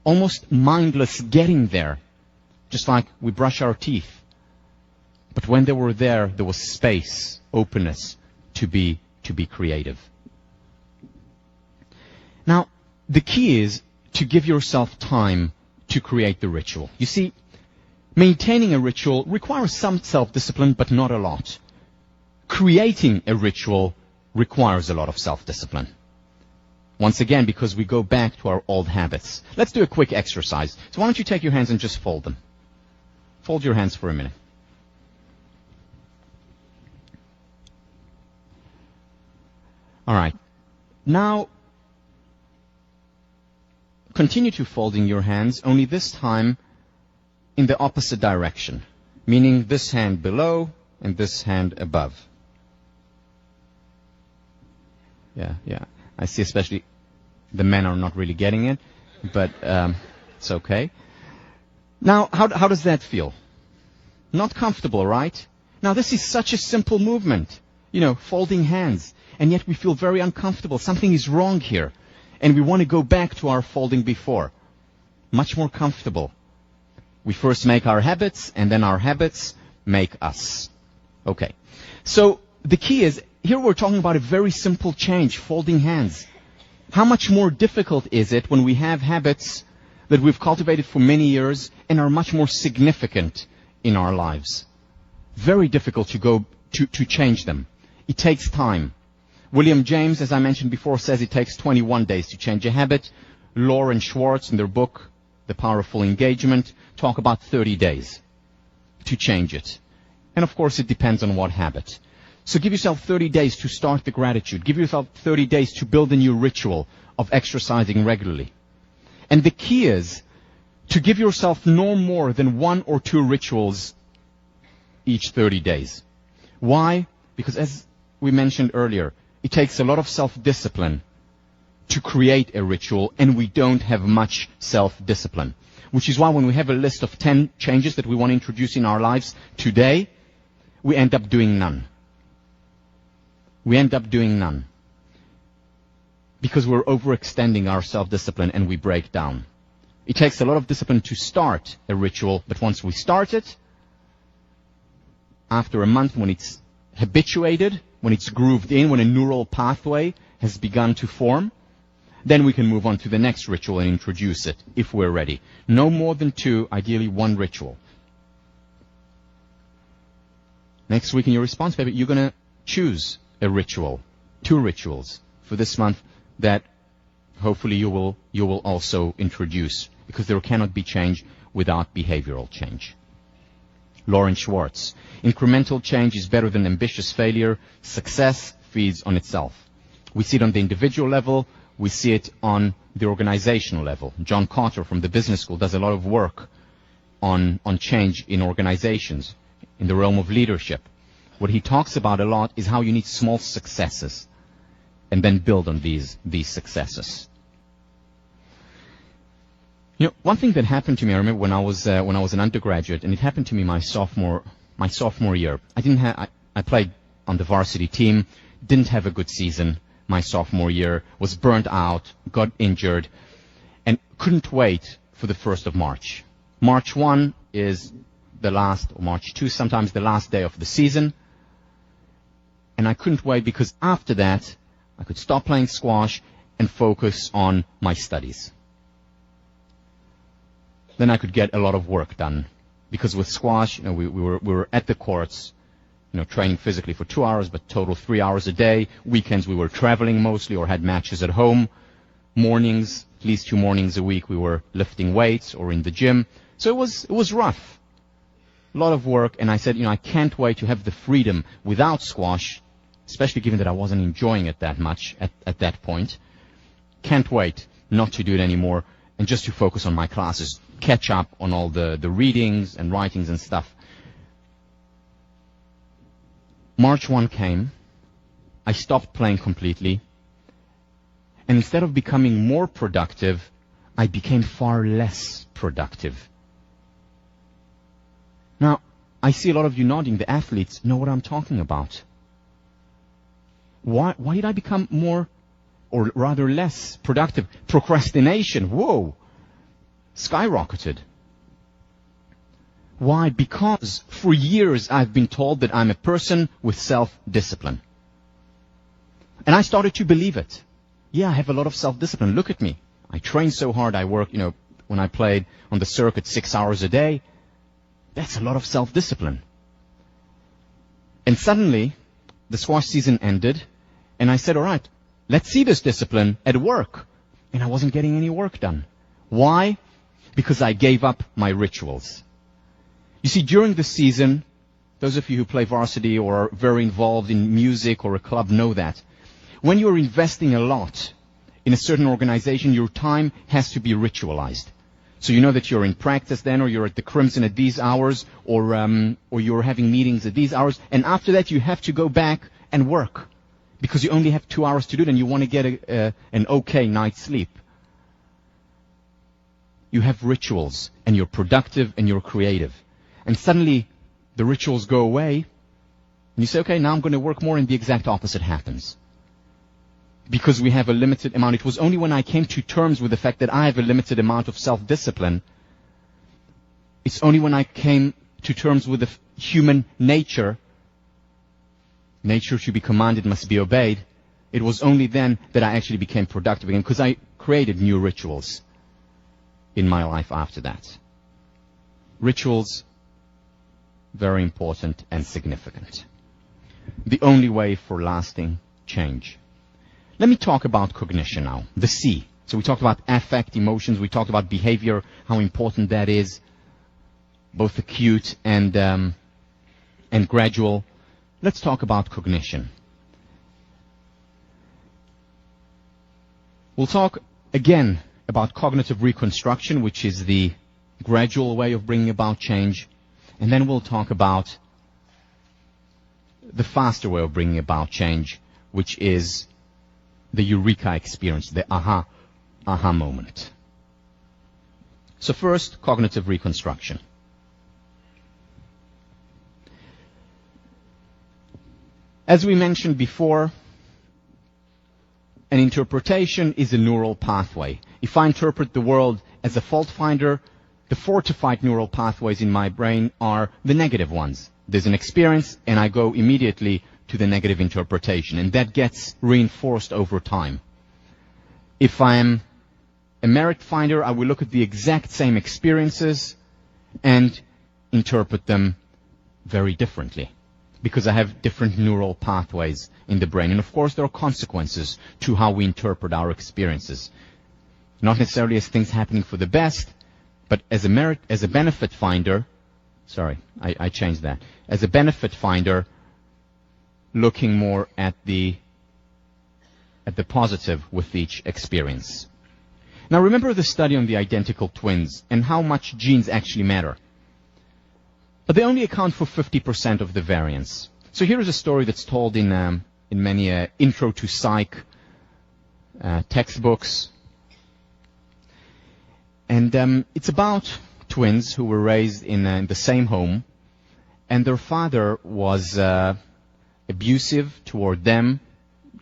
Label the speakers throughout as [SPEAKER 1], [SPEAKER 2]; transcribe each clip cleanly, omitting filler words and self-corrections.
[SPEAKER 1] almost mindless getting there, just like we brush our teeth. But when they were there was space, openness to be creative. Now, the key is to give yourself time to create the ritual. You see, maintaining a ritual requires some self-discipline, but not a lot. Creating a ritual requires a lot of self-discipline. Once again, because we go back to our old habits. Let's do a quick exercise. So why don't you take your hands and just fold them. Fold your hands for a minute. All right. Now, continue to folding your hands, only this time in the opposite direction, meaning this hand below and this hand above. Yeah. I see especially the men are not really getting it, but it's okay. Now, how does that feel? Not comfortable, right? Now, this is such a simple movement, folding hands, and yet we feel very uncomfortable. Something is wrong here, and we want to go back to our folding before. Much more comfortable. We first make our habits, and then our habits make us. Okay. So the key is, here we're talking about a very simple change, folding hands. How much more difficult is it when we have habits that we've cultivated for many years and are much more significant in our lives? Very difficult to change them. It takes time. William James, as I mentioned before, says it takes 21 days to change a habit. Lauren Schwartz, in their book, The Powerful Engagement, talk about 30 days to change it. And of course, it depends on what habit. So give yourself 30 days to start the gratitude. Give yourself 30 days to build a new ritual of exercising regularly. And the key is to give yourself no more than 1 or 2 rituals each 30 days. Why? Because as we mentioned earlier, it takes a lot of self-discipline to create a ritual, and we don't have much self-discipline. Which is why when we have a list of 10 changes that we want to introduce in our lives today, we end up doing none. Because we're overextending our self-discipline and we break down. It takes a lot of discipline to start a ritual, but once we start it, after a month when it's habituated, when it's grooved in, when a neural pathway has begun to form, then we can move on to the next ritual and introduce it if we're ready. No more than 2, ideally 1 ritual. Next week in your response paper, you're going to choose a ritual, 2 rituals for this month that hopefully you will also introduce, because there cannot be change without behavioral change. Lauren Schwartz, incremental change is better than ambitious failure. Success feeds on itself. We see it on the individual level. We see it on the organizational level. John Cotter from the business school does a lot of work on change in organizations, in the realm of leadership. What he talks about a lot is how you need small successes and then build on these successes. One thing that happened to me, I remember when I was an undergraduate, and it happened to me my sophomore year. I played on the varsity team, didn't have a good season my sophomore year, was burnt out, got injured, and couldn't wait for the 1st of March. March 1 is the last, or March 2, sometimes the last day of the season. And I couldn't wait because after that, I could stop playing squash and focus on my studies. Then I could get a lot of work done. Because with squash, we were at the courts, training physically for 2 hours, but total 3 hours a day. Weekends we were traveling mostly or had matches at home. Mornings, at least 2 mornings a week, we were lifting weights or in the gym. So it was rough. A lot of work, and I said, I can't wait to have the freedom without squash, especially given that I wasn't enjoying it that much at that point. Can't wait not to do it anymore and just to focus on my classes, catch up on all the readings and writings and stuff. March 1 came. I stopped playing completely. And instead of becoming more productive, I became far less productive. Now, I see a lot of you nodding. The athletes know what I'm talking about. Why did I become more, or rather less productive? Procrastination. Whoa. skyrocketed. Why? Because for years I've been told that I'm a person with self-discipline. And I started to believe it. Yeah, I have a lot of self-discipline. Look at me. I train so hard. I work, when I played on the circuit 6 hours a day. That's a lot of self-discipline. And suddenly, the squash season ended, and I said, all right, let's see this discipline at work. And I wasn't getting any work done. Why? Because I gave up my rituals. You see, during the season, those of you who play varsity or are very involved in music or a club know that. When you're investing a lot in a certain organization, your time has to be ritualized. So you know that you're in practice then, or you're at the Crimson at these hours, or you're having meetings at these hours, and after that you have to go back and work because you only have 2 hours to do it and you want to get an okay night's sleep. You have rituals, and you're productive and you're creative. And suddenly the rituals go away, and you say, okay, now I'm going to work more, and the exact opposite happens. Because we have a limited amount. It was only when I came to terms with the fact that I have a limited amount of self-discipline, it's only when I came to terms with the human nature to be commanded must be obeyed, it was only then that I actually became productive again, because I created new rituals in my life after that. Rituals, very important and significant. The only way for lasting change. Let me talk about cognition now, the C. So we talked about affect, emotions, we talked about behavior, how important that is, both acute and gradual. Let's talk about cognition. We'll talk again about cognitive reconstruction, which is the gradual way of bringing about change, and then we'll talk about the faster way of bringing about change, which is the eureka experience, the aha moment. So first, cognitive reconstruction. As we mentioned before, an interpretation is a neural pathway. If I interpret the world as a fault finder, the fortified neural pathways in my brain are the negative ones. There's an experience, and I go immediately to the negative interpretation, and that gets reinforced over time. If I am a merit finder, I will look at the exact same experiences and interpret them very differently, because I have different neural pathways in the brain. And of course, there are consequences to how we interpret our experiences. Not necessarily as things happening for the best, but as a benefit finder, I changed that. As a benefit finder, looking more at the positive with each experience. Now remember the study on the identical twins and how much genes actually matter. But they only account for 50% of the variance. So here is a story that's told in many intro to psych textbooks. And it's about twins who were raised in the same home, and their father was abusive toward them,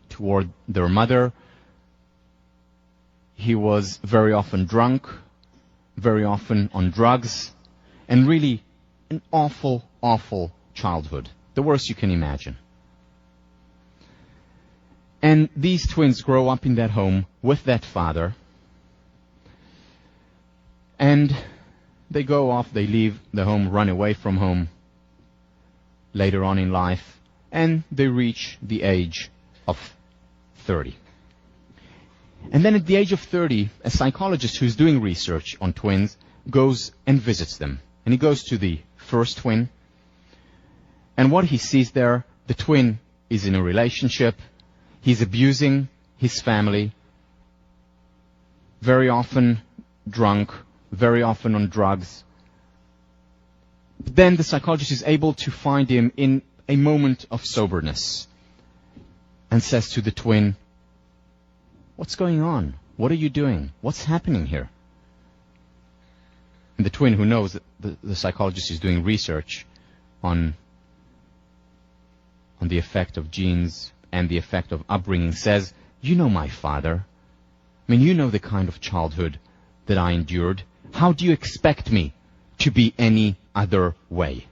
[SPEAKER 1] toward their mother. He was very often drunk, very often on drugs, and really an awful, awful childhood. The worst you can imagine. And these twins grow up in that home with that father, and they go off, they leave the home, run away from home later on in life, and they reach the age of 30. And then at the age of 30, a psychologist who's doing research on twins goes and visits them. And he goes to the first twin, and what he sees there, the twin is in a relationship, he's abusing his family, very often drunk, very often on drugs. Then the psychologist is able to find him in a moment of soberness and says to the twin, "What's going on? What are you doing? What's happening here?" And the twin, who knows that the psychologist is doing research on the effect of genes and the effect of upbringing, says, "You know my father. I mean, you know the kind of childhood that I endured. How do you expect me to be any other way?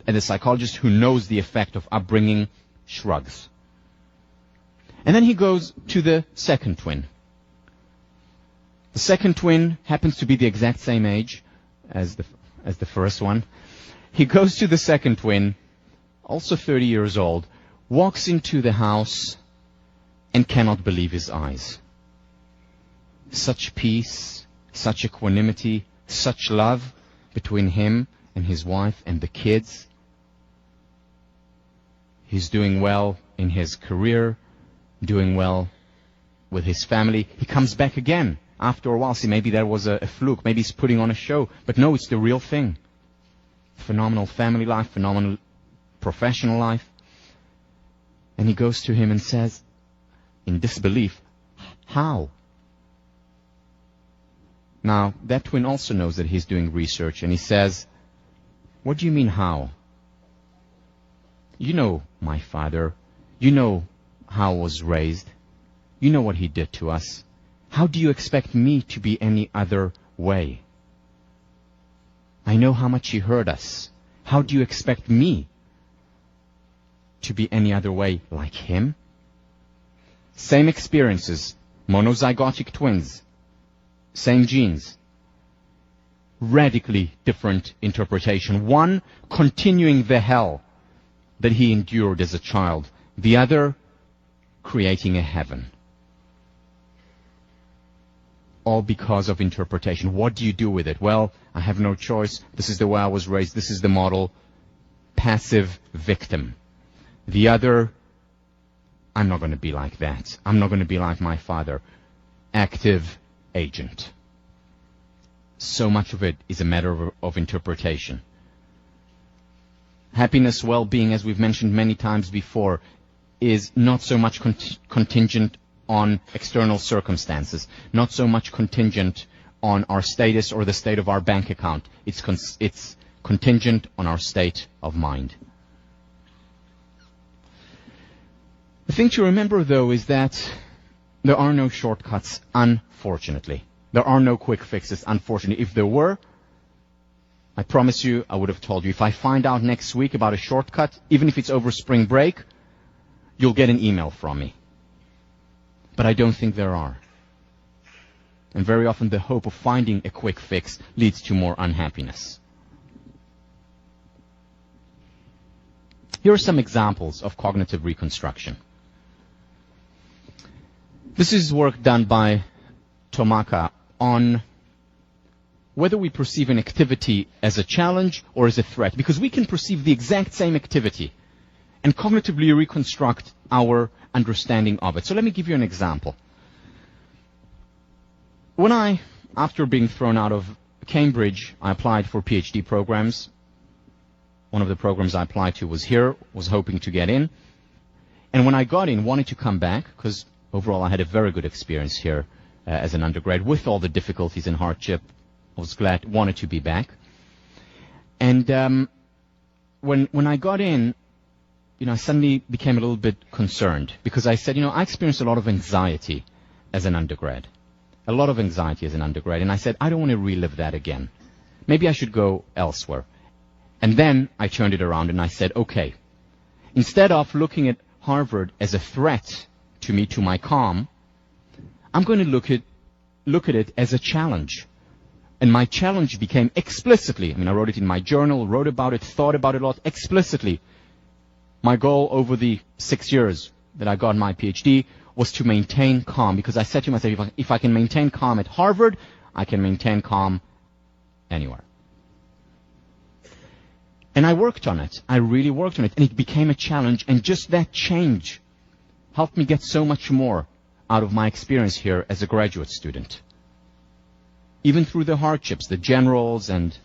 [SPEAKER 1] And the psychologist who knows the effect of upbringing shrugs. And then he goes to the second twin. The second twin happens to be the exact same age as the first one. He goes to the second twin, also 30 years old, walks into the house and cannot believe his eyes. Such peace, such equanimity, such love between him and his wife and the kids. He's doing well in his career, doing well with his family. He comes back again after a while. See, maybe there was a fluke. Maybe he's putting on a show. But no, it's the real thing. Phenomenal family life, phenomenal professional life. And he goes to him and says, in disbelief, how? Now, that twin also knows that he's doing research, and he says, what do you mean how? You know my father. You know how I was raised. You know what he did to us. How do you expect me to be any other way? I know how much he hurt us. How do you expect me to be any other way like him? Same experiences, monozygotic twins, same genes, radically different interpretation. One continuing the hell that he endured as a child, the other creating a heaven. All because of interpretation. What do you do with it? Well, I have no choice. This is the way I was raised. This is the model. Passive victim. The other, I'm not going to be like that. I'm not going to be like my father. Active agent. So much of it is a matter of interpretation. Happiness, well-being, as we've mentioned many times before, is not so much contingent on external circumstances, not so much contingent on our status or the state of our bank account. It's contingent on our state of mind. The thing to remember, though, is that there are no shortcuts, unfortunately. There are no quick fixes, unfortunately. If there were, I promise you, I would have told you. If I find out next week about a shortcut, even if it's over spring break, you'll get an email from me. But I don't think there are. And very often the hope of finding a quick fix leads to more unhappiness. Here are some examples of cognitive reconstruction. This is work done by Tomaka on whether we perceive an activity as a challenge or as a threat, because we can perceive the exact same activity and cognitively reconstruct our understanding of it. So let me give you an example. When after being thrown out of Cambridge, I applied for PhD programs. One of the programs I applied to was here, was hoping to get in. And when I got in, wanted to come back, because overall I had a very good experience here as an undergrad, with all the difficulties and hardship. I was glad, wanted to be back. And when I got in, I suddenly became a little bit concerned, because I said, I experienced a lot of anxiety as an undergrad. A lot of anxiety as an undergrad. And I said, I don't want to relive that again. Maybe I should go elsewhere. And then I turned it around and I said, okay, instead of looking at Harvard as a threat to me, to my calm, I'm going to look at it as a challenge. And my challenge became explicitly, I wrote it in my journal, wrote about it, thought about it a lot, explicitly. My goal over the 6 years that I got my PhD was to maintain calm, because I said to myself, if I can maintain calm at Harvard, I can maintain calm anywhere. And I worked on it. I really worked on it. And it became a challenge. And just that change helped me get so much more out of my experience here as a graduate student. Even through the hardships, the generals and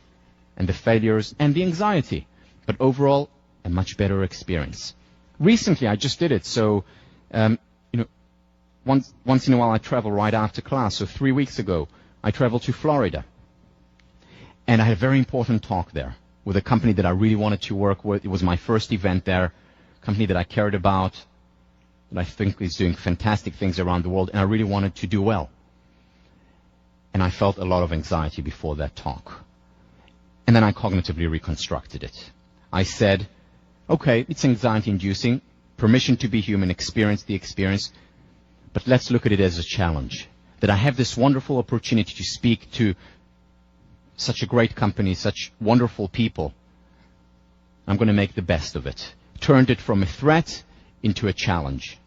[SPEAKER 1] the failures and the anxiety. But overall, a much better experience. Recently, I just did it. So, once in a while I travel right after class. So 3 weeks ago, I traveled to Florida. And I had a very important talk there with a company that I really wanted to work with. It was my first event there, a company that I cared about, that I think is doing fantastic things around the world, and I really wanted to do well. And and I felt a lot of anxiety before that talk. And then I cognitively reconstructed it. I said, okay, it's anxiety-inducing, permission to be human, experience the experience, but let's look at it as a challenge. That I have this wonderful opportunity to speak to such a great company, such wonderful people. I'm going to make the best of it. Turned it from a threat into a challenge,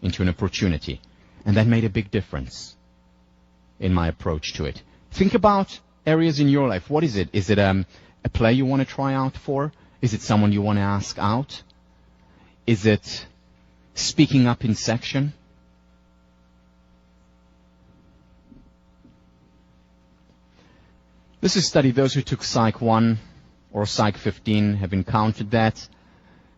[SPEAKER 1] into an opportunity. And that made a big difference in my approach to it. Think about areas in your life. What is it? Is it a play you want to try out for? Is it someone you want to ask out? Is it speaking up in section? This is studied. Those who took Psych 1 or Psych 15 have encountered that.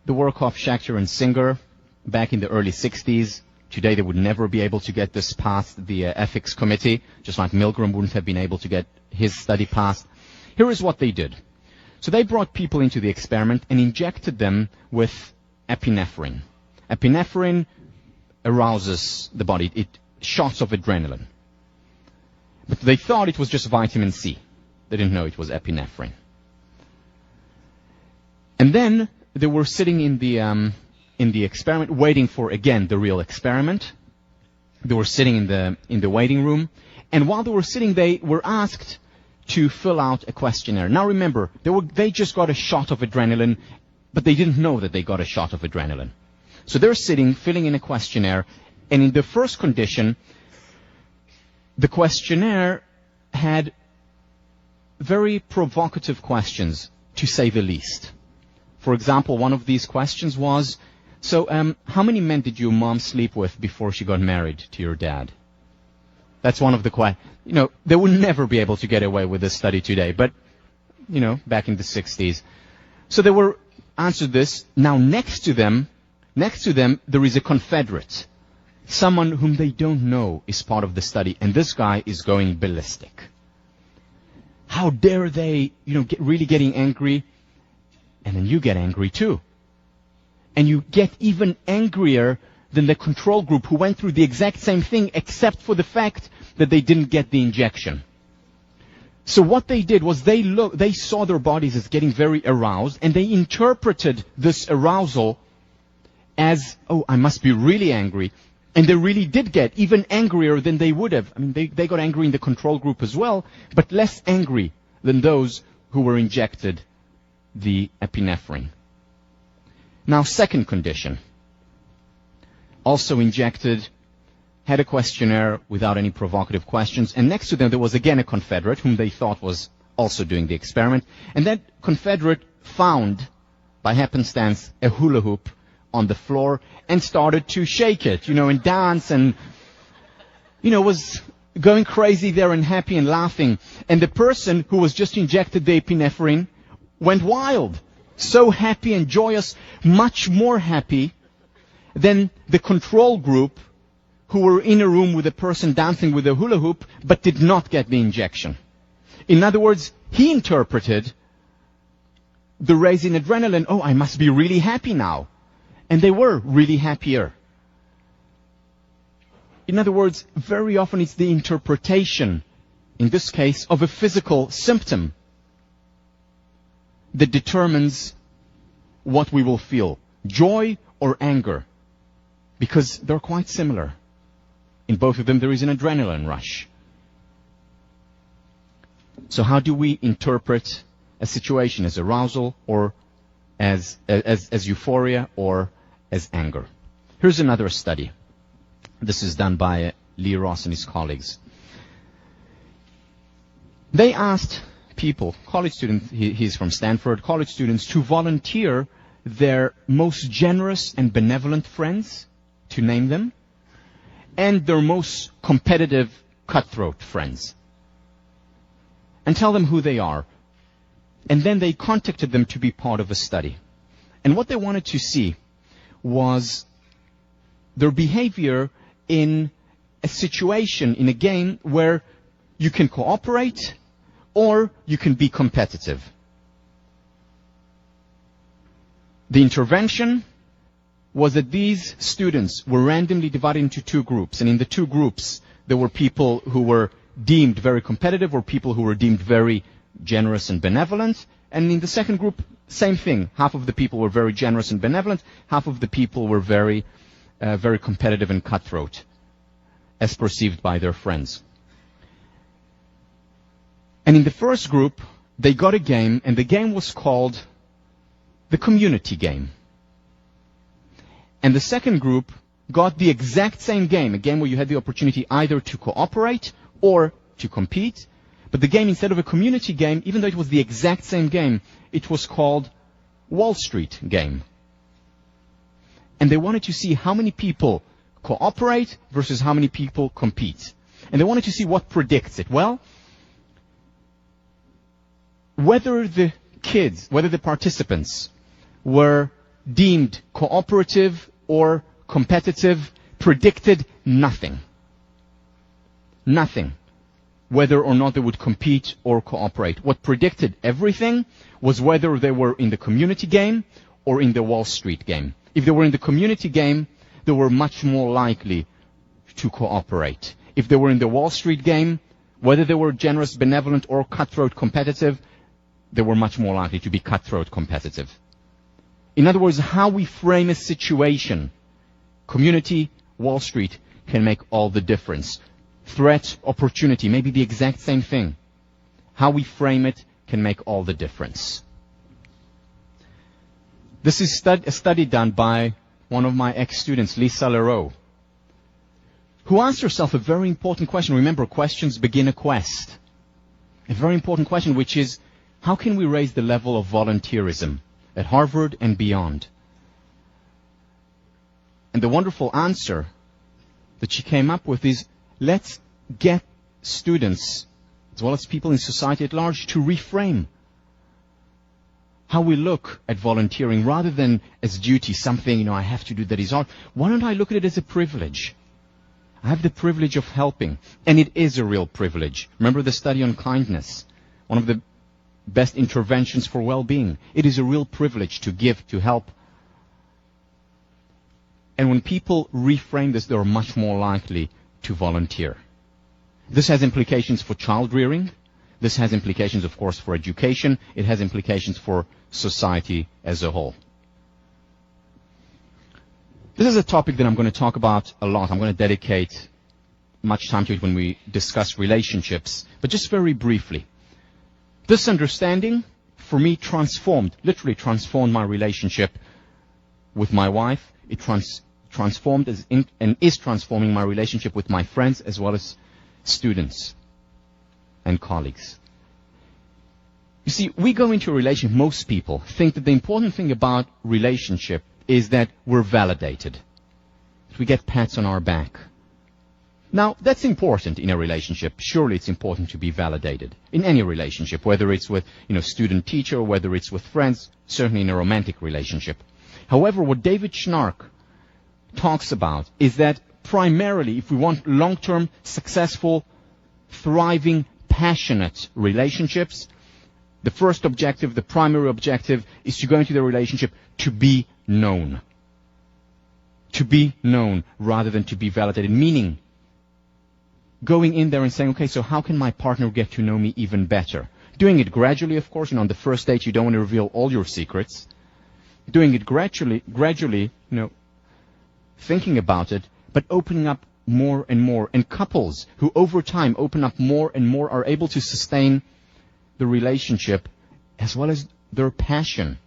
[SPEAKER 1] The work of Schechter and Singer back in the early 60s. Today they would never be able to get this past the ethics committee, just like Milgram wouldn't have been able to get his study passed. Here is what they did. So they brought people into the experiment and injected them with epinephrine. Epinephrine arouses the body. It shots of adrenaline. But they thought it was just vitamin C. They didn't know it was epinephrine. And then they were sitting in the experiment, waiting for, again, the real experiment. They were sitting in the waiting room. And while they were sitting, they were asked to fill out a questionnaire. Now remember, they just got a shot of adrenaline, but they didn't know that they got a shot of adrenaline. So they're sitting, filling in a questionnaire, and in the first condition, the questionnaire had very provocative questions, to say the least. For example, one of these questions was, so how many men did your mom sleep with before she got married to your dad? That's one of the questions. You know, they would never be able to get away with this study today, but, you know, back in the 60s. So they were answered this. Now next to them, there is a confederate, someone whom they don't know is part of the study, and this guy is going ballistic. How dare they, really getting angry, and then you get angry too. And you get even angrier than the control group who went through the exact same thing except for the fact that they didn't get the injection. So what they did was they saw their bodies as getting very aroused, and they interpreted this arousal as, oh, I must be really angry. And they really did get even angrier than they would have. I mean, they got angry in the control group as well, but less angry than those who were injected the epinephrine. Now, second condition. Also injected, had a questionnaire without any provocative questions, and next to them there was again a confederate whom they thought was also doing the experiment, and that confederate found, by happenstance, a hula hoop on the floor and started to shake it, and dance and, was going crazy there and happy and laughing. And the person who was just injected the epinephrine went wild. So happy and joyous, much more happy than the control group who were in a room with a person dancing with a hula hoop but did not get the injection. In other words, he interpreted the raise in adrenaline, oh, I must be really happy now. And they were really happier. In other words, very often it's the interpretation, in this case, of a physical symptom that determines what we will feel, joy or anger, because they're quite similar. In both of them, there is an adrenaline rush. So how do we interpret a situation as arousal or as euphoria or as anger? Here's another study. This is done by Lee Ross and his colleagues. They asked people, college students, he's from Stanford, college students, to volunteer their most generous and benevolent friends, to name them, and their most competitive, cutthroat friends, and tell them who they are. And then they contacted them to be part of a study. And what they wanted to see was their behavior in a situation, in a game, where you can cooperate or you can be competitive. The intervention was that these students were randomly divided into two groups. And in the two groups, there were people who were deemed very competitive or people who were deemed very generous and benevolent. And in the second group, same thing. Half of the people were very generous and benevolent. Half of the people were very competitive and cutthroat, as perceived by their friends. And in the first group, they got a game, and the game was called the community game. And the second group got the exact same game, a game where you had the opportunity either to cooperate or to compete. But the game, instead of a community game, even though it was the exact same game, it was called Wall Street game. And they wanted to see how many people cooperate versus how many people compete. And they wanted to see what predicts it. Well, whether the participants were deemed cooperative or competitive predicted nothing. Nothing. Whether or not they would compete or cooperate. What predicted everything was whether they were in the community game or in the Wall Street game. If they were in the community game, they were much more likely to cooperate. If they were in the Wall Street game, whether they were generous, benevolent, or cutthroat competitive, they were much more likely to be cutthroat competitive. In other words, how we frame a situation, community, Wall Street, can make all the difference. Threat, opportunity, maybe the exact same thing. How we frame it can make all the difference. This is a study done by one of my ex-students, Lisa Leroux, who asked herself a very important question. Remember, questions begin a quest. A very important question, which is, how can we raise the level of volunteerism at Harvard and beyond? And the wonderful answer that she came up with is, let's get students, as well as people in society at large, to reframe how we look at volunteering rather than as duty, something, I have to do that is hard. Why don't I look at it as a privilege? I have the privilege of helping, and it is a real privilege. Remember the study on kindness, one of the best interventions for well-being. It is a real privilege to give, to help. And when people reframe this, they're much more likely to volunteer. This has implications for child rearing. This has implications, of course, for education. It has implications for society as a whole. This is a topic that I'm going to talk about a lot. I'm going to dedicate much time to it when we discuss relationships. But just very briefly, this understanding, for me, literally transformed my relationship with my wife. It transformed and is transforming my relationship with my friends as well as students and colleagues. You see, we go into a relationship, most people think that the important thing about relationship is that we're validated, that we get pats on our back. Now, that's important in a relationship. Surely it's important to be validated in any relationship, whether it's with, student-teacher, whether it's with friends, certainly in a romantic relationship. However, what David Schnark talks about is that primarily, if we want long-term, successful, thriving, passionate relationships, the first objective, the primary objective, is to go into the relationship to be known. To be known rather than to be validated. Meaning, going in there and saying, okay, so how can my partner get to know me even better? Doing it gradually, of course. On the first date, you don't want to reveal all your secrets. Doing it gradually, thinking about it, but opening up more and more. And couples who over time open up more and more are able to sustain the relationship as well as their passion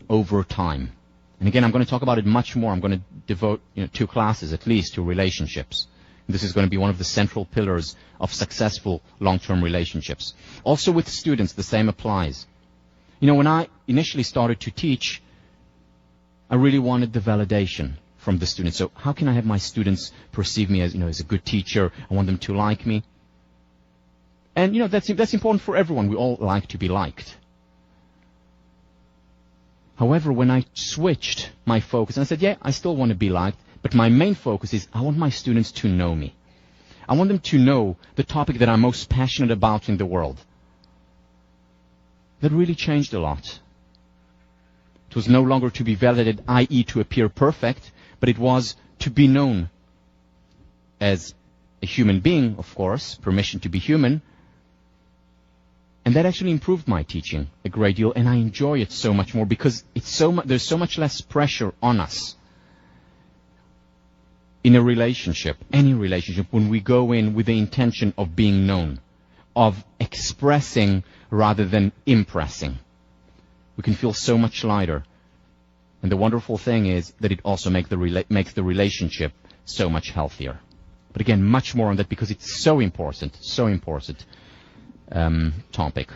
[SPEAKER 1] over time. And again, I'm going to talk about it much more. I'm going to devote 2 classes at least to relationships. This is going to be one of the central pillars of successful long-term relationships. Also with students, the same applies. When I initially started to teach, I really wanted the validation from the students. So how can I have my students perceive me as, as a good teacher? I want them to like me. And, that's important for everyone. We all like to be liked. However, when I switched my focus, and I said, yeah, I still want to be liked, but my main focus is I want my students to know me. I want them to know the topic that I'm most passionate about in the world. That really changed a lot. It was no longer to be validated, i.e. to appear perfect, but it was to be known as a human being, of course, permission to be human. And that actually improved my teaching a great deal, and I enjoy it so much more because there's so much less pressure on us in a relationship, any relationship, when we go in with the intention of being known, of expressing rather than impressing. We can feel so much lighter. And the wonderful thing is that it also makes the relationship so much healthier. But again, much more on that because it's so important topic.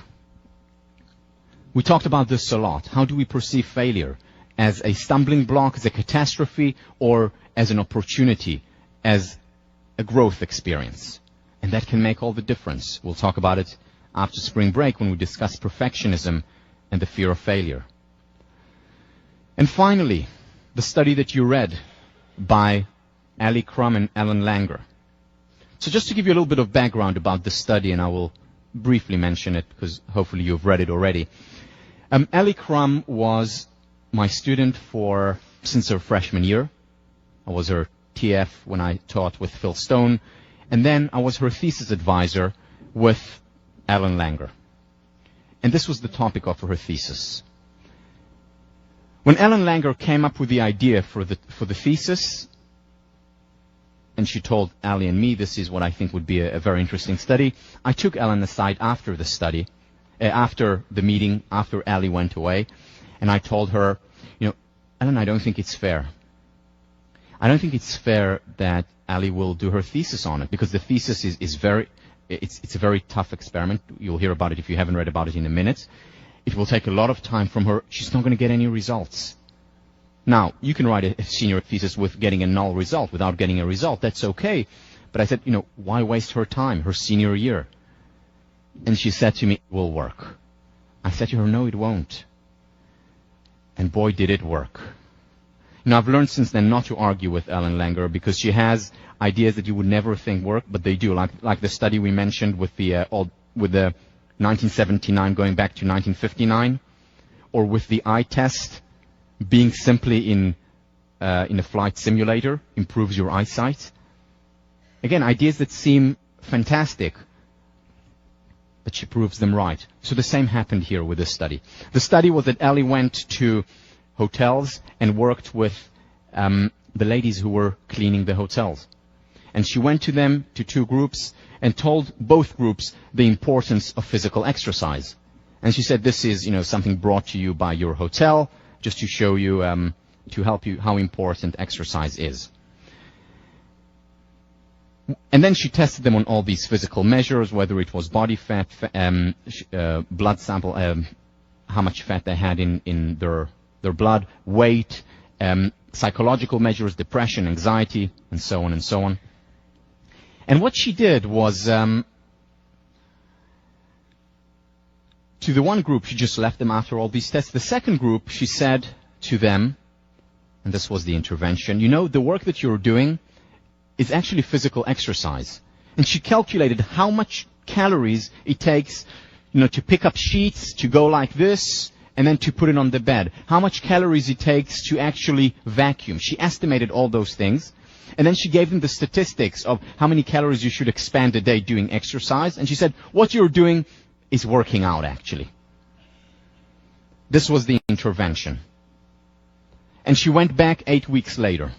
[SPEAKER 1] We talked about this a lot. How do we perceive failure? As a stumbling block, as a catastrophe, or as an opportunity, as a growth experience? And that can make all the difference. We'll talk about it after spring break when we discuss perfectionism and the fear of failure. And finally, the study that you read by Ali Crum and Alan Langer. So just to give you a little bit of background about this study, and I will briefly mention it because hopefully you've read it already. Ali Crum was my student since her freshman year. I was her TF when I taught with Phil Stone, and then I was her thesis advisor with Alan Langer. And this was the topic of her thesis. When Alan Langer came up with the idea for the thesis, and she told Ali and me, this is what I think would be a very interesting study, I took Alan aside after the study, after the meeting, after Ali went away, and I told her, Alan, I don't think it's fair. I don't think it's fair that Ali will do her thesis on it, because the thesis is it's a very tough experiment. You'll hear about it if you haven't read about it in a minute. It will take a lot of time from her. She's not going to get any results. Now, you can write a senior thesis with getting a null result, without getting a result. That's okay. But I said, why waste her time, her senior year? And she said to me, it will work. I said to her, no, it won't. And boy, did it work. I've learned since then not to argue with Ellen Langer because she has ideas that you would never think work, but they do. Like the study we mentioned with the 1979 going back to 1959, or with the eye test being simply in a flight simulator improves your eyesight. Again, ideas that seem fantastic, but she proves them right. So the same happened here with this study. The study was that Ellie went to hotels and worked with the ladies who were cleaning the hotels. And she went to them, to two groups, and told both groups the importance of physical exercise. And she said, this is, something brought to you by your hotel, just to show you, to help you how important exercise is. And then she tested them on all these physical measures, whether it was body fat, blood sample, how much fat they had in their blood, weight, psychological measures, depression, anxiety, and so on and so on. And what she did was, to the one group, she just left them after all these tests. The second group, she said to them, and this was the intervention, the work that you're doing is actually physical exercise. And she calculated how much calories it takes, to pick up sheets, to go like this, and then to put it on the bed. How much calories it takes to actually vacuum. She estimated all those things. And then she gave them the statistics of how many calories you should expend a day doing exercise. And she said, what you're doing is working out, actually. This was the intervention. And she went back 8 weeks later.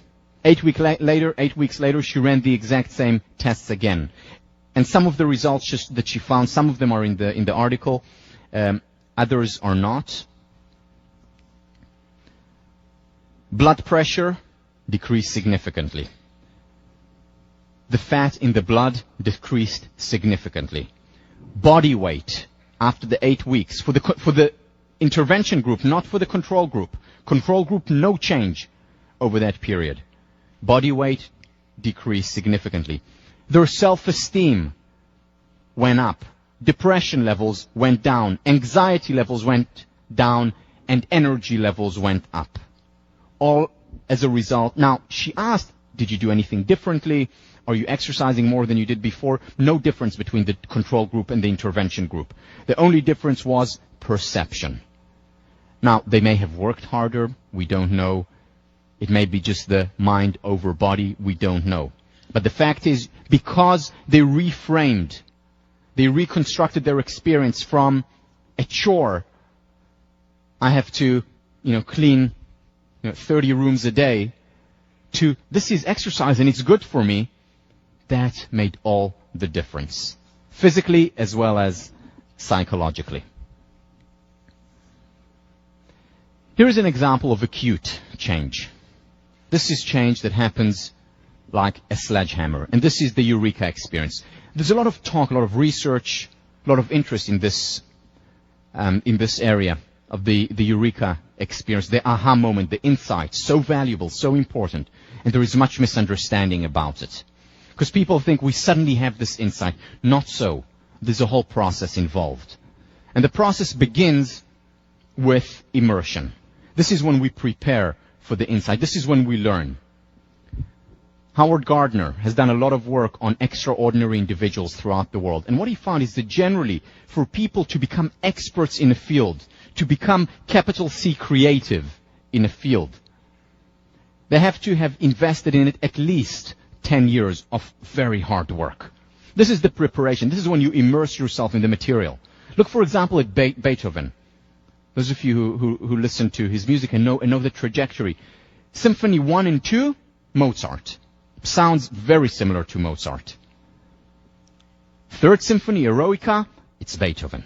[SPEAKER 1] 8 weeks later, she ran the exact same tests again. And some of the results that she found, some of them are in the article, others are not. Blood pressure decreased significantly. The fat in the blood decreased significantly. Body weight after the 8 weeks for the intervention group, not for the control group. Control group, no change over that period. Body weight decreased significantly. Their self-esteem went up. Depression levels went down. Anxiety levels went down. And energy levels went up. All as a result. Now, she asked, did you do anything differently? Are you exercising more than you did before? No difference between the control group and the intervention group. The only difference was perception. Now, they may have worked harder. We don't know. It may be just the mind over body. We don't know. But the fact is, because they reframed, they reconstructed their experience from a chore, I have to, clean 30 rooms a day, to this is exercise and it's good for me, that made all the difference. Physically as well as psychologically. Here is an example of acute change. This is change that happens like a sledgehammer. And this is the eureka experience. There's a lot of talk, a lot of research, a lot of interest in this area of the eureka experience, the aha moment, the insight, so valuable, so important. And there is much misunderstanding about it. Because people think we suddenly have this insight. Not so. There's a whole process involved. And the process begins with immersion. This is when we prepare for the insight. This is when we learn. Howard Gardner has done a lot of work on extraordinary individuals throughout the world. And what he found is that generally, for people to become experts in a field, to become capital C creative in a field, they have to have invested in it at least 10 years of very hard work. This is the preparation. This is when you immerse yourself in the material. Look, for example, at Beethoven. Those of you who listen to his music and know the trajectory. Symphony 1 and 2, Mozart. Sounds very similar to Mozart. Third Symphony, Eroica, it's Beethoven.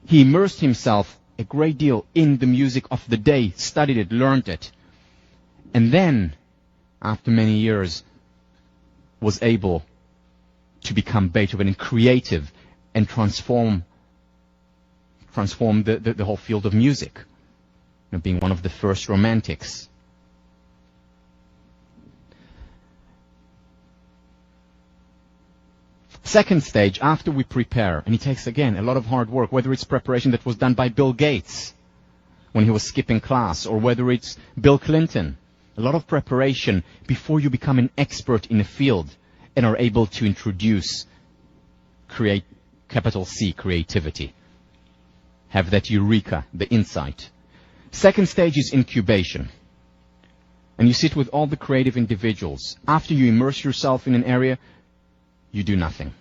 [SPEAKER 1] He immersed himself a great deal in the music of the day, studied it, learned it. And then, after many years, was able to become Beethoven and creative and transform the whole field of music, being one of the first romantics. Second stage, after we prepare, and it takes, again, a lot of hard work, whether it's preparation that was done by Bill Gates when he was skipping class, or whether it's Bill Clinton, a lot of preparation before you become an expert in a field and are able to introduce, create capital C, creativity. Have that eureka, the insight. Second stage is incubation. And you sit with all the creative individuals. After you immerse yourself in an area, you do nothing.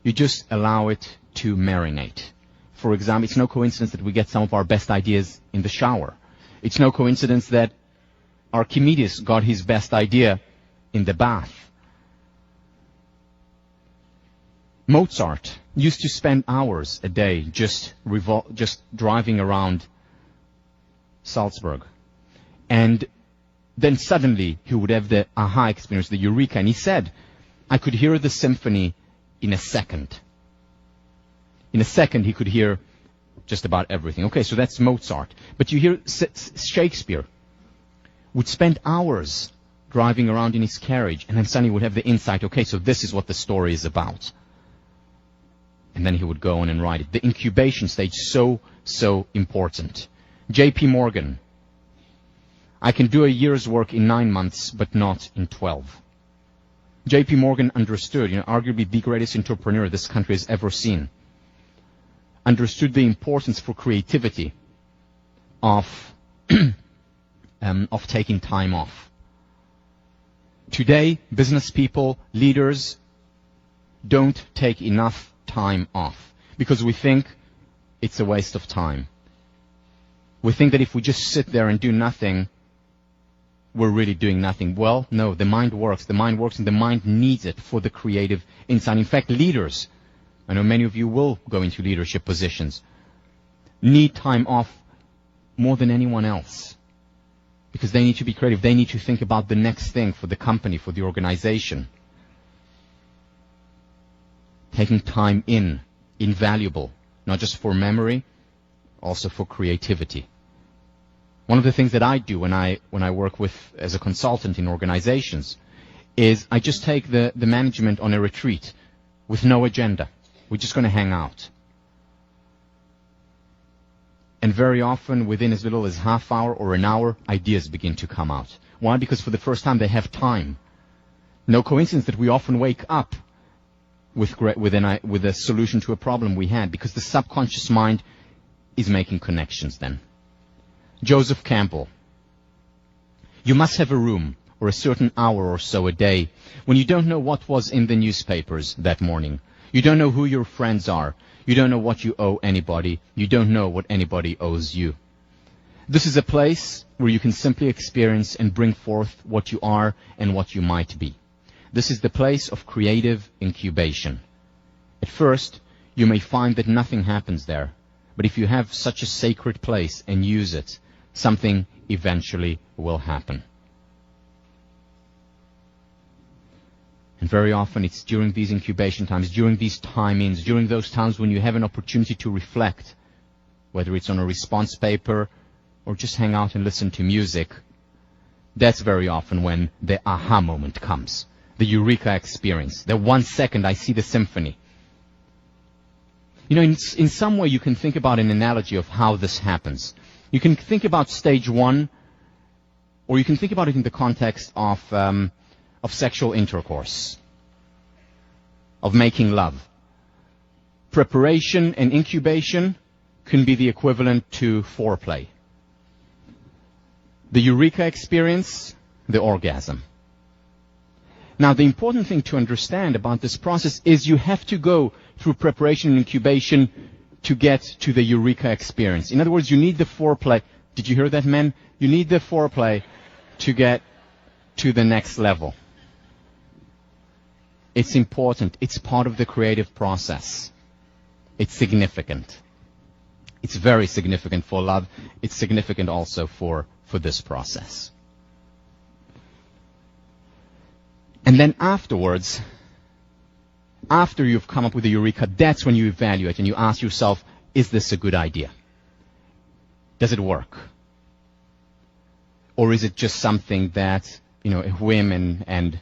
[SPEAKER 1] You just allow it to marinate. For example, it's no coincidence that we get some of our best ideas in the shower. It's no coincidence that Archimedes got his best idea in the bath. Mozart used to spend hours a day just driving around Salzburg. And then suddenly he would have the aha experience, the eureka. And he said, I could hear the symphony in a second. In a second he could hear just about everything. Okay, so that's Mozart. But you hear Shakespeare would spend hours driving around in his carriage, and then suddenly would have the insight, okay, so this is what the story is about. And then he would go on and write it. The incubation stage, so important. J.P. Morgan. I can do a year's work in 9 months, but not in 12. J.P. Morgan understood, arguably the greatest entrepreneur this country has ever seen, understood the importance for creativity of taking time off. Today, business people, leaders, don't take enough time off because we think it's a waste of time. We think that if we just sit there and do nothing, we're really doing nothing. Well, no, the mind works. The mind works and the mind needs it for the creative insight. In fact, leaders, I know many of you will go into leadership positions, need time off more than anyone else because they need to be creative. They need to think about the next thing for the company, for the organization. Taking time invaluable, not just for memory, also for creativity. One of the things that I do when I work as a consultant in organizations is I just take the management on a retreat with no agenda. We're just going to hang out. And very often, within as little as half hour or an hour, ideas begin to come out. Why? Because for the first time they have time. No coincidence that we often wake up with a solution to a problem we had, because the subconscious mind is making connections then. Joseph Campbell. You must have a room or a certain hour or so a day, when you don't know what was in the newspapers that morning. You don't know who your friends are. You don't know what you owe anybody. You don't know what anybody owes you. This is a place where you can simply experience and bring forth what you are and what you might be. This is the place of creative incubation. At first, you may find that nothing happens there, but if you have such a sacred place and use it, something eventually will happen. And very often it's during these incubation times, during these time-ins, during those times when you have an opportunity to reflect, whether it's on a response paper or just hang out and listen to music, that's very often when the aha moment comes, the eureka experience, the 1 second I see the symphony. You know, in some way you can think about an analogy of how this happens. You can think about stage 1, or you can think about it in the context of sexual intercourse, of making love. Preparation and incubation can be the equivalent to foreplay. The eureka experience, the orgasm. Now, the important thing to understand about this process is you have to go through preparation and incubation to get to the eureka experience. In other words, you need the foreplay. Did you hear that, men? You need the foreplay to get to the next level. It's important. It's part of the creative process. It's significant. It's very significant for love. It's significant also for this process. And then afterwards, after you've come up with the eureka, that's when you evaluate and you ask yourself, is this a good idea? Does it work? Or is it just something that, you know, a whim and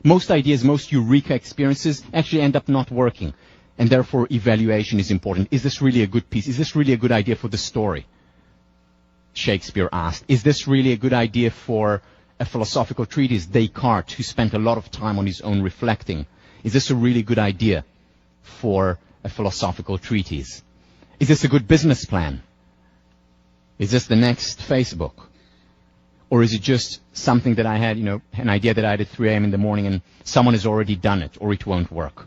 [SPEAKER 1] most ideas, most eureka experiences actually end up not working. And therefore evaluation is important. Is this really a good piece? Is this really a good idea for the story? Shakespeare asked. Is this really a good idea for a philosophical treatise? Descartes, who spent a lot of time on his own reflecting. Is this a really good idea for a philosophical treatise? Is this a good business plan? Is this the next Facebook? Or is it just something that I had, you know, an idea that I had at 3 a.m. in the morning and someone has already done it, or it won't work?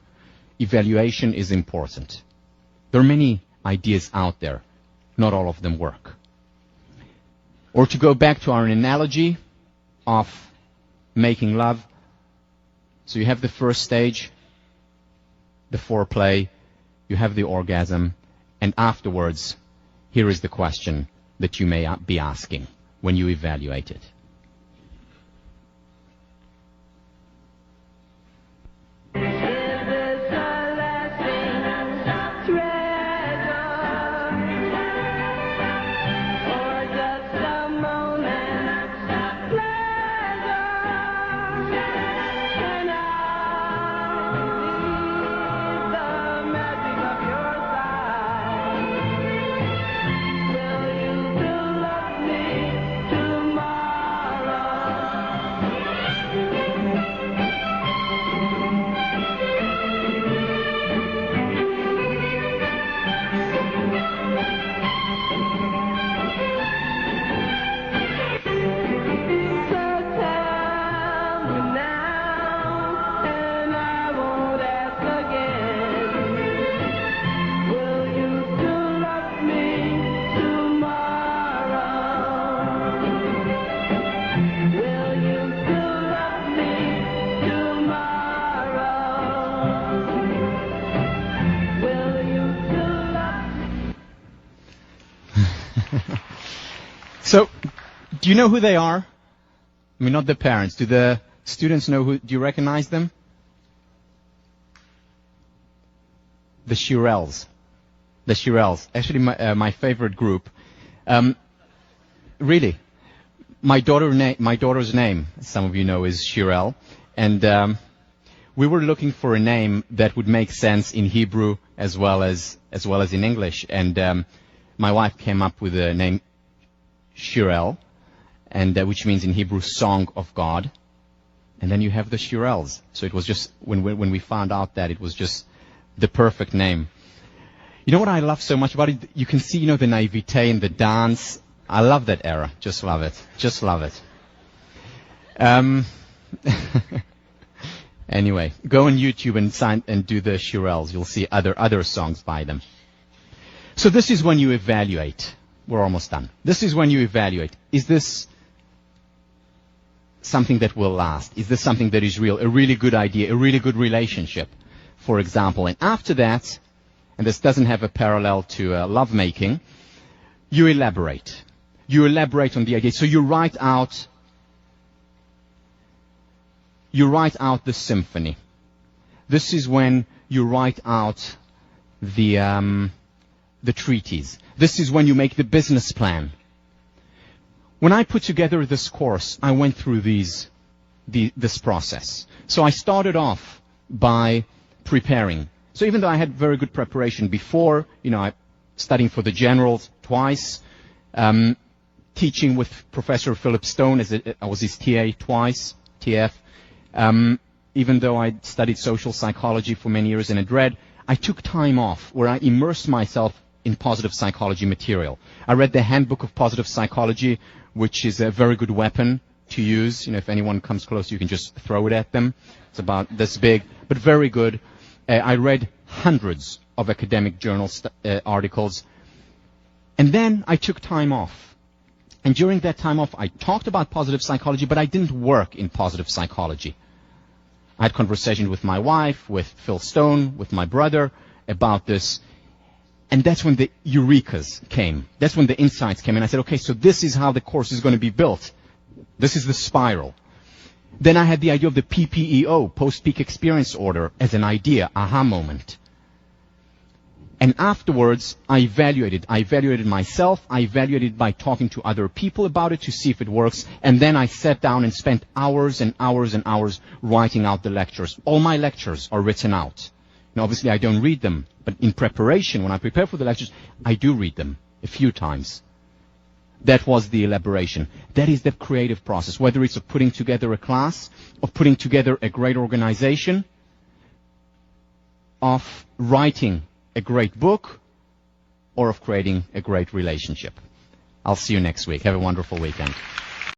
[SPEAKER 1] Evaluation is important. There are many ideas out there. Not all of them work. Or to go back to our analogy of making love. So you have the first stage, the foreplay, you have the orgasm, and afterwards, here is the question that you may be asking when you evaluate it. So, do you know who they are? I mean, not the parents. Do the students know who? Do you recognize them? The Shirelles. The Shirelles. Actually, my favorite group. Really, my daughter's name, some of you know, is Shirelle, and we were looking for a name that would make sense in Hebrew as well as in English, and my wife came up with the name Shirelle, and which means in Hebrew "song of God," and then you have the Shirelles. So it was just when we found out that, it was just the perfect name. You know what I love so much about it? You can see, you know, the naivete in the dance. I love that era. Just love it. Just love it. Anyway, go on YouTube and do the Shirelles. You'll see other songs by them. So this is when you evaluate. We're almost done. This is when you evaluate. Is this something that will last? Is this something that is real? A really good idea, a really good relationship, for example. And after that, and this doesn't have a parallel to lovemaking, you elaborate. You elaborate on the idea. So you write out the symphony. This is when you write out the treatise. This is when you make the business plan. When I put together this course, I went through this process. So I started off by preparing. So even though I had very good preparation before, I studying for the generals twice, teaching with Professor Philip Stone, I was his TA twice, TF. Even though I studied social psychology for many years and had read, I took time off where I immersed myself in positive psychology material. I read the Handbook of Positive Psychology, which is a very good weapon to use. If anyone comes close, you can just throw it at them. It's about this big, but very good. I read hundreds of academic journal articles. And then I took time off. And during that time off, I talked about positive psychology, but I didn't work in positive psychology. I had conversations with my wife, with Phil Stone, with my brother about this. And that's when the eurekas came. That's when the insights came. And I said, okay, so this is how the course is going to be built. This is the spiral. Then I had the idea of the PPEO, Post-Peak Experience Order, as an idea, aha moment. And afterwards, I evaluated. I evaluated myself. I evaluated by talking to other people about it to see if it works. And then I sat down and spent hours and hours and hours writing out the lectures. All my lectures are written out. Now, obviously, I don't read them. But in preparation, when I prepare for the lectures, I do read them a few times. That was the elaboration. That is the creative process, whether it's of putting together a class, of putting together a great organization, of writing a great book, or of creating a great relationship. I'll see you next week. Have a wonderful weekend.